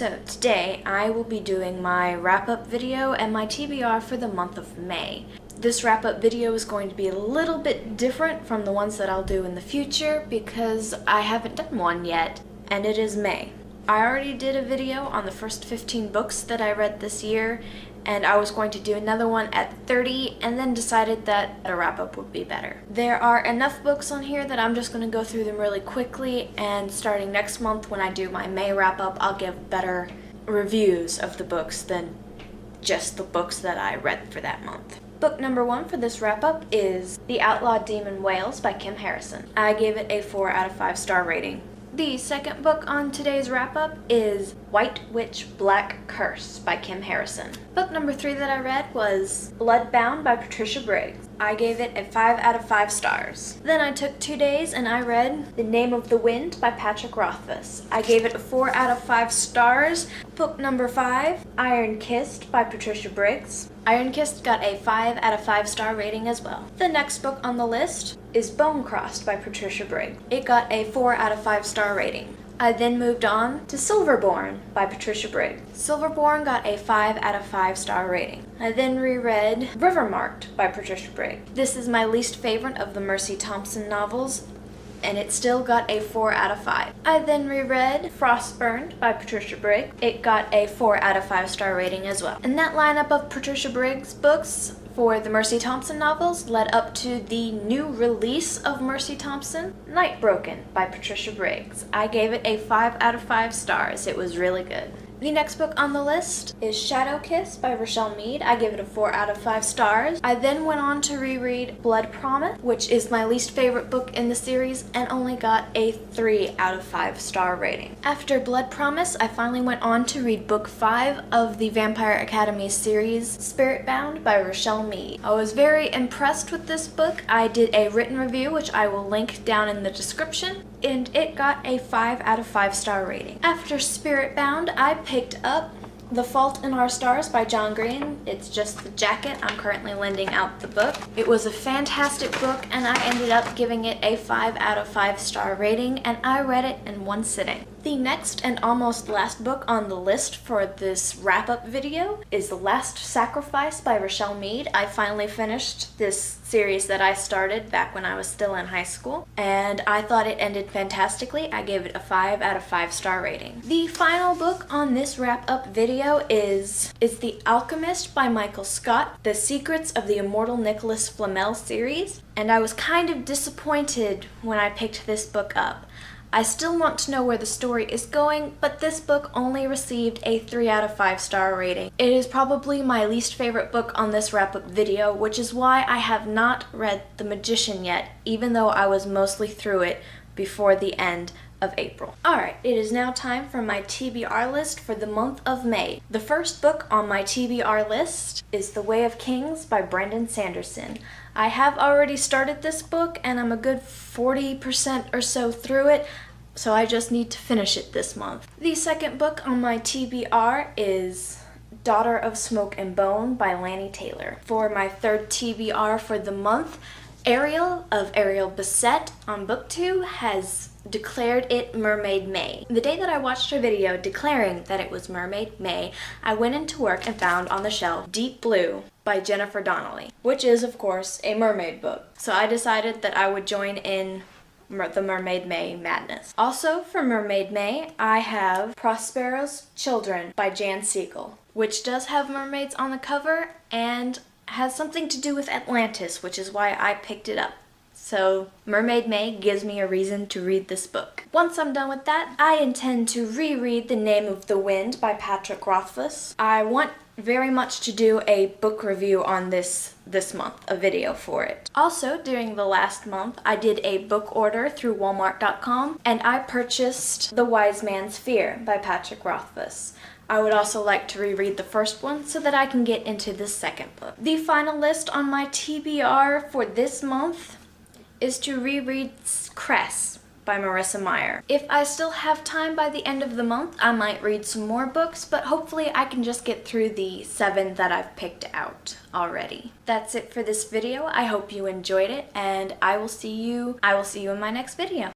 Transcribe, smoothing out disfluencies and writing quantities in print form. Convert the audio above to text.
So today I will be doing my wrap-up video and my TBR for the month of May. This wrap-up video is going to be a little bit different from the ones that I'll do in the future because I haven't done one yet, and it is May. I already did a video on the first 15 books that I read this year, and I was going to do another one at 30 and then decided that a wrap-up would be better. There are enough books on here that I'm just going to go through them really quickly, and starting next month when I do my May wrap-up, I'll give better reviews of the books than just the books that I read for that month. Book number 1 for this wrap-up is The Outlawed Demon Whales by Kim Harrison. I gave it a 4 out of 5 star rating. The second book on today's wrap-up is White Witch Black Curse by Kim Harrison. Book number 3 that I read was Bloodbound by Patricia Briggs. I gave it a 5 out of 5 stars. Then I took 2 days and I read The Name of the Wind by Patrick Rothfuss. I gave it a 4 out of 5 stars. Book number 5, Iron Kissed by Patricia Briggs. Iron Kissed got a 5 out of 5 star rating as well. The next book on the list is Bone Crossed by Patricia Briggs. It got a 4 out of 5 star rating. I then moved on to Silverborn by Patricia Briggs. Silverborn got a 5 out of 5 star rating. I then reread Rivermarked by Patricia Briggs. This is my least favorite of the Mercy Thompson novels, and it still got a 4 out of 5. I then reread Frostburned by Patricia Briggs. It got a 4 out of 5 star rating as well. And that lineup of Patricia Briggs books for the Mercy Thompson novels led up to the new release of Mercy Thompson, Nightbroken by Patricia Briggs. I gave it a 5 out of 5 stars. It was really good. The next book on the list is Shadow Kiss by Rochelle Mead. I gave it a 4 out of 5 stars. I then went on to reread Blood Promise, which is my least favorite book in the series, and only got a 3 out of 5 star rating. After Blood Promise, I finally went on to read book 5 of the Vampire Academy series, Spiritbound by Rochelle Mead. I was very impressed with this book. I did a written review, which I will link down in the description, and it got a 5 out of 5 star rating. After Spiritbound, I picked up The Fault in Our Stars by John Green. It's just the jacket. I'm currently lending out the book. It was a fantastic book, and I ended up giving it a 5 out of 5 star rating, and I read it in one sitting. The next and almost last book on the list for this wrap-up video is The Last Sacrifice by Rochelle Mead. I finally finished this series that I started back when I was still in high school, and I thought it ended fantastically. I gave it a 5 out of 5 star rating. The final book on this wrap-up video is The Alchemist by Michael Scott, The Secrets of the Immortal Nicholas Flamel series, and I was kind of disappointed when I picked this book up. I still want to know where the story is going, but this book only received a 3 out of 5 star rating. It is probably my least favorite book on this wrap-up video, which is why I have not read The Magician yet, even though I was mostly through it before the end of April. Alright, it is now time for my TBR list for the month of May. The first book on my TBR list is The Way of Kings by Brandon Sanderson. I have already started this book, and I'm a good 40% or so through it, so I just need to finish it this month. The second book on my TBR is Daughter of Smoke and Bone by Lanny Taylor. For my third TBR for the month, Ariel of Ariel Bissett on book 2 has declared it Mermaid May. The day that I watched her video declaring that it was Mermaid May, I went into work and found on the shelf Deep Blue by Jennifer Donnelly, which is, of course, a mermaid book. So I decided that I would join in the Mermaid May madness. Also, for Mermaid May, I have Prospero's Children by Jan Siegel, which does have mermaids on the cover and has something to do with Atlantis, which is why I picked it up. So Mermaid May gives me a reason to read this book. Once I'm done with that, I intend to reread The Name of the Wind by Patrick Rothfuss. I want very much to do a book review on this month, a video for it. Also, during the last month, I did a book order through Walmart.com, and I purchased The Wise Man's Fear by Patrick Rothfuss. I would also like to reread the first one so that I can get into the second book. The final list on my TBR for this month is to reread Cress by Marissa Meyer. If I still have time by the end of the month, I might read some more books, but hopefully I can just get through the 7 that I've picked out already. That's it for this video. I hope you enjoyed it, and I will see you in my next video.